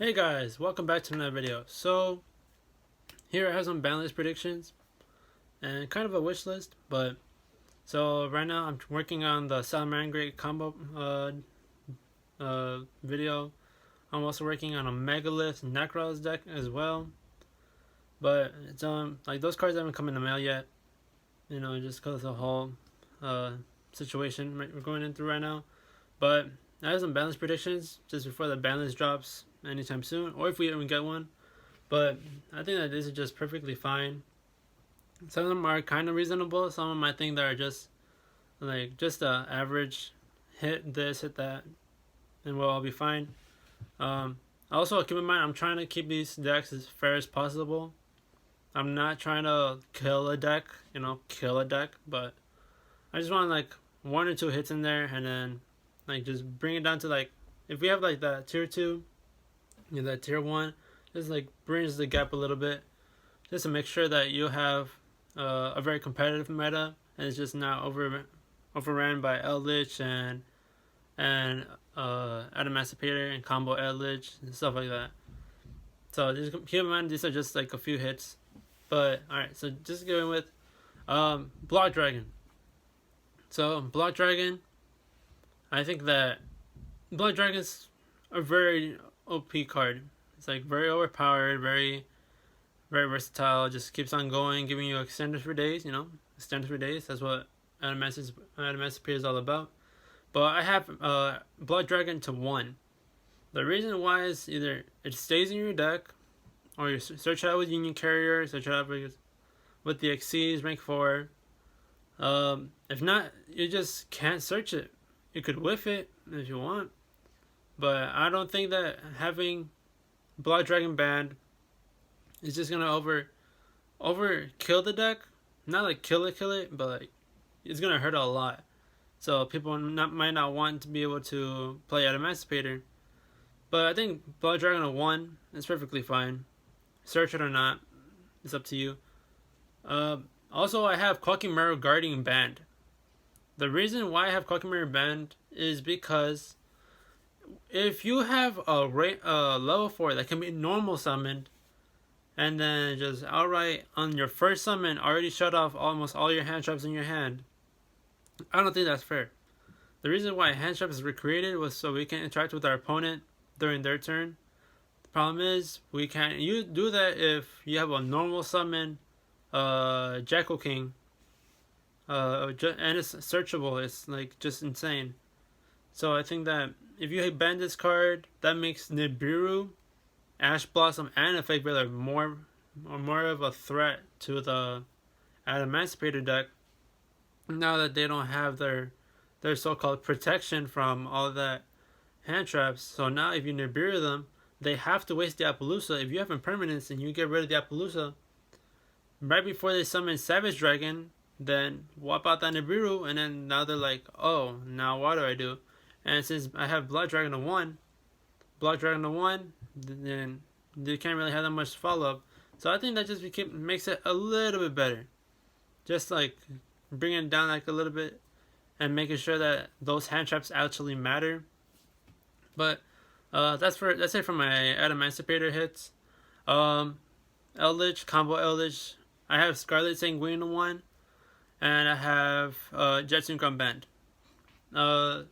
Hey guys, welcome back to another video. So here I have some Banlist predictions and kind of a wish list. But so right now I'm working on the Salamangreat combo video. I'm also working on a Megalith Necros deck as well. But it's like those cards haven't come in the mail yet. You know, just because of the whole uh situation we're going through right now. But I have some Banlist predictions just before the Banlist drops anytime soon, or if we even get one. But I think that these are just perfectly fine. Some of them are kind of reasonable. Some of them I think that are just like just a average. Hit this, hit that, and we'll all be fine. Also, keep in mind I'm trying to keep these decks as fair as possible. I'm not trying to kill a deck, but I just want like one or two hits in there, and then like just bring it down to like if we have like that tier 2, that tier 1, just like brings the gap a little bit, just to make sure that you have a very competitive meta and it's just not overran by Eldritch and Adamantipator and combo Eldritch and stuff like that. So just keep in mind these are just like a few hits. But alright, so just going with Block Dragon. So Block Dragon, I think that Block Dragon's a very OP card. It's like very overpowered, very versatile. Just keeps on going, giving you extenders for days. Extenders for days. That's what Adamantipator is all about. But I have Blood Dragon to 1. The reason why is either it stays in your deck, or you search it out with Union Carrier, search it out with the Xyz rank 4. If not, you just can't search it. You could whiff it if you want, but I don't think that having Blood Dragon banned is just gonna over kill the deck. Not like kill it, but like it's gonna hurt a lot. So people might not want to be able to play Adamantipator. But I think Blood Dragon at 1 is perfectly fine. Search it or not, it's up to you. Also, I have Quackimero Guardian banned. The reason why I have Quackimero banned is because if you have a level 4 that can be normal summoned, and then just outright on your first summon already shut off almost all your hand traps in your hand, I don't think that's fair. The reason why hand traps was recreated was so we can interact with our opponent during their turn. The problem is we can't do that if you have a normal summon Jackal King, and it's searchable. It's like just insane. So I think that if you ban this card, that makes Nibiru, Ash Blossom, and a Fake Veiler more of a threat to the Adamantipator deck. Now that they don't have their so-called protection from all that hand traps. So now if you Nibiru them, they have to waste the Appaloosa. If you have impermanence and you get rid of the Appaloosa right before they summon Savage Dragon, then wipe out that Nibiru, and then now they're like, oh, now what do I do? And since I have Blood Dragon to 1, then they can't really have that much follow-up. So I think that just makes it a little bit better. Just like bringing it down like a little bit and making sure that those hand traps actually matter. But that's it for my Adamantipator hits. Eldritch, combo Eldritch. I have Scarlet Sanguine to 1, and I have Jet Synchron banned.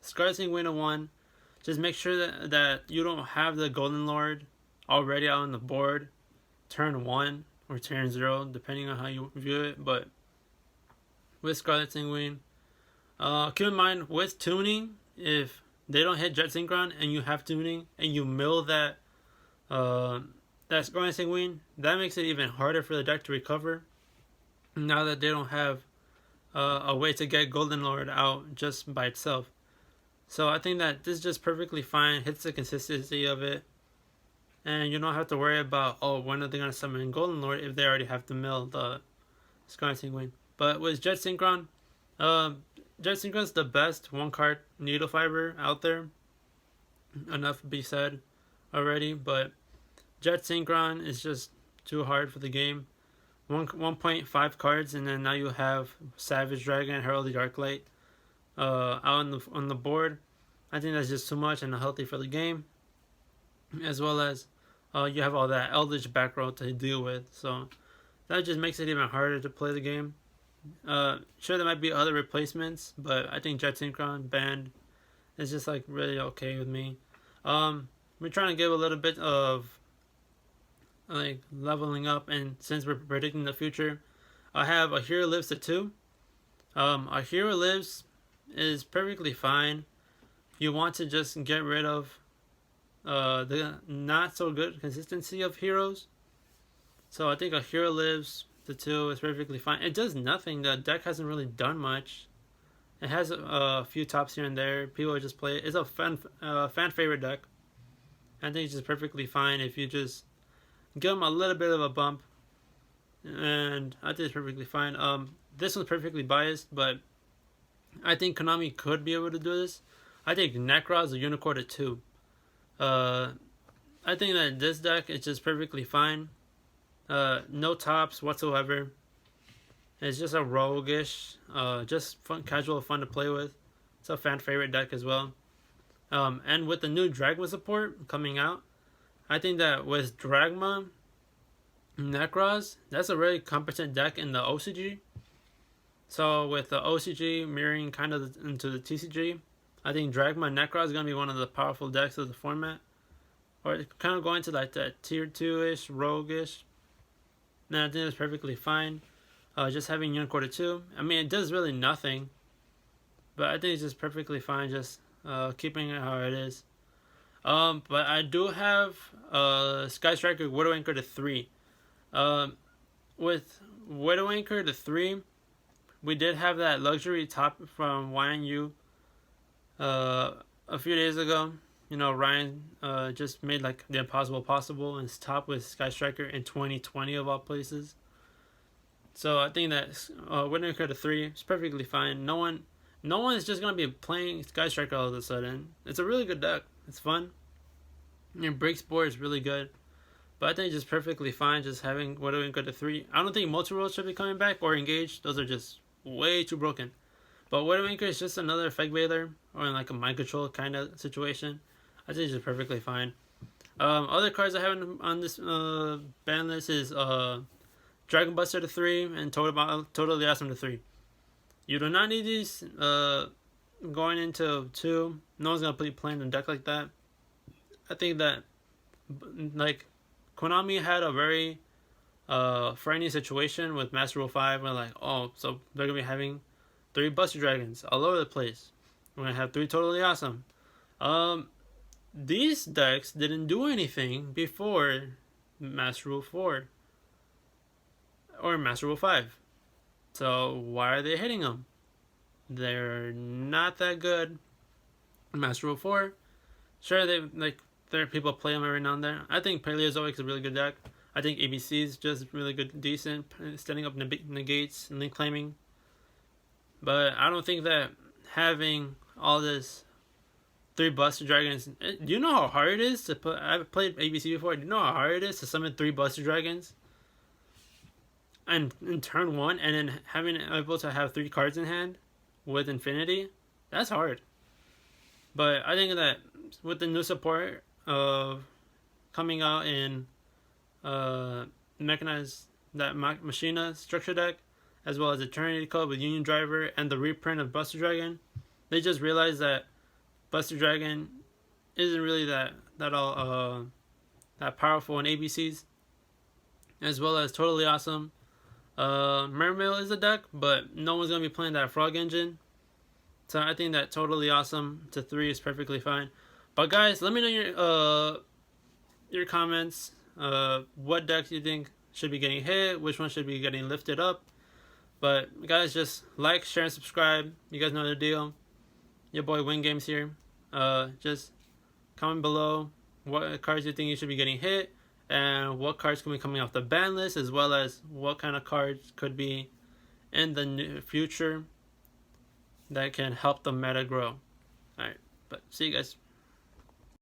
Scarlet Sanguine to 1. Just make sure that you don't have the Golden Lord already out on the board turn 1 or turn 0, depending on how you view it. But with Scarlet Sanguine, keep in mind with tuning, if they don't hit Jet Synchron and you have tuning and you mill that Scarlet Sanguine, that makes it even harder for the deck to recover. Now that they don't have a way to get Golden Lord out just by itself. So I think that this is just perfectly fine, hits the consistency of it, and you don't have to worry about, oh, when are they going to summon Golden Lord if they already have to mill the Scarlet Sanguine. But with Jet Synchron, Jet Synchron's the best one-card needle fiber out there. Enough to be said already, but Jet Synchron is just too hard for the game. 1.5 cards, and then now you have Savage Dragon, Herald of the Darklight out on the board. I think that's just too much and unhealthy for the game. As well as you have all that Eldritch back row to deal with. So that just makes it even harder to play the game. Sure, there might be other replacements, but I think Jet Synchron Band is just like really okay with me. We're trying to give a little bit of like leveling up, and since we're predicting the future, I have A Hero Lives to 2. A Hero Lives is perfectly fine. You want to just get rid of the not so good consistency of heroes. So I think A Hero Lives to 2 is perfectly fine. It does nothing. The deck hasn't really done much. It has a few tops here and there. People just play it. It's a fan favorite deck. I think it's just perfectly fine if you just give them a little bit of a bump, and I think it's perfectly fine. This one's perfectly biased, but I think Konami could be able to do this. I think Necros or Unicorn at 2. I think that this deck is just perfectly fine. No tops whatsoever. It's just a roguish, just fun, casual fun to play with. It's a fan favorite deck as well. And with the new Dragma support coming out, I think that with Dragma, Necros, that's a really competent deck in the OCG. So with the OCG mirroring kind of into the TCG, I think Dragma Necros is going to be one of the powerful decks of the format. Or kind of going to like that tier 2-ish, roguish. And I think that's perfectly fine. Just having Unicorn 2. I mean, it does really nothing. But I think it's just perfectly fine just keeping it how it is. But I do have Sky Striker Widow Anchor to 3. With Widow Anchor to 3, we did have that luxury top from YNU a few days ago. You know, Ryan just made like the impossible possible, and his top with Sky Striker in 2020 of all places. So I think that Widow Anchor to 3 is perfectly fine. No one is just gonna be playing Sky Striker all of a sudden. It's a really good deck. It's fun. Your breaks board is really good. But I think it's just perfectly fine just having Widow Anchor to 3. I don't think multi rolls should be coming back or engaged. Those are just way too broken. But Widow Anchor is just another effect veiler or in like a mind control kind of situation. I think it's just perfectly fine. Other cards I have on this ban list is Dragon Buster to 3 and Totally Awesome to 3. You do not need these going into 2. No one's going to be playing a deck like that. I think that like Konami had a very frightening situation with Master Rule 5 where like, oh, so they're going to be having 3 Buster Dragons all over the place. We're going to have 3 Totally Awesome. These decks didn't do anything before Master Rule 4 or Master Rule 5. So why are they hitting them? They're not that good. Master Rule 4, sure, there are people play them every now and then. I think Paleozoic is a really good deck. I think ABC is just really good, decent, standing up negates and link claiming. But I don't think that having all this 3 Buster Dragons. Do you know how hard it is to put? I've played ABC before. Do you know how hard it is to summon 3 Buster Dragons? And in turn 1, and then having able to have 3 cards in hand with Infinity, that's hard. But I think that with the new support of coming out in Mechanized, that Machina structure deck, as well as Eternity Code with Union Driver and the reprint of Buster Dragon, they just realized that Buster Dragon isn't really that powerful in ABCs, as well as Totally Awesome. Mermail is a deck, but no one's gonna be playing that Frog Engine. So I think that Totally Awesome to 3 is perfectly fine. But guys, let me know your comments. What decks you think should be getting hit, which one should be getting lifted up. But guys, just like, share, and subscribe. You guys know the deal. Your boy Win Games here. Just comment below what cards you think you should be getting hit, and what cards can be coming off the ban list, as well as what kind of cards could be in the near future that can help the meta grow. Alright, but see you guys.